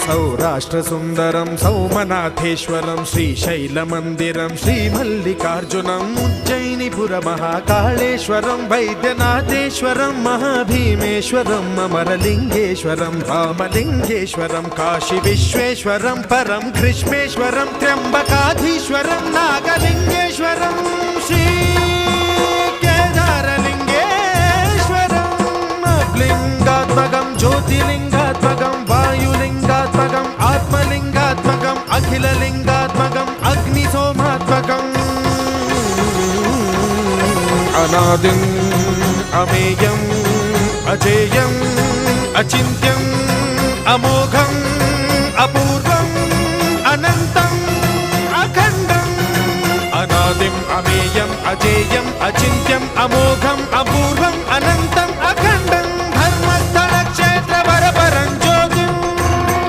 सौराष्ट्रसुन्दरं सौमनाथेश्वरं श्रीशैलमन्दिरं श्रीमल्लिकार्जुनम् उज्जयिनीपुरमहाकाळेश्वरं वैद्यनाथेश्वरं महाभीमेश्वरम् अमरलिङ्गेश्वरं रामलिङ्गेश्वरं काशीविश्वेश्वरं परं ग्रीष्मेश्वरं त्र्यम्बकाधीश्वरं नागलिङ्गेश्वरं लिंगात्मकं ज्योतिलिंगात्मकं वायुलिंगात्मकं आत्मलिंगात्मकं अखिललिंगात्मकं अग्निसोमात्मकं अनादिं अमेयं अजेयं अचिन्त्यं अमोघं अपूर्वं अनन्तं अखण्डं अनादिं अमेयं अजेयं अचिन्त्यं अमोघं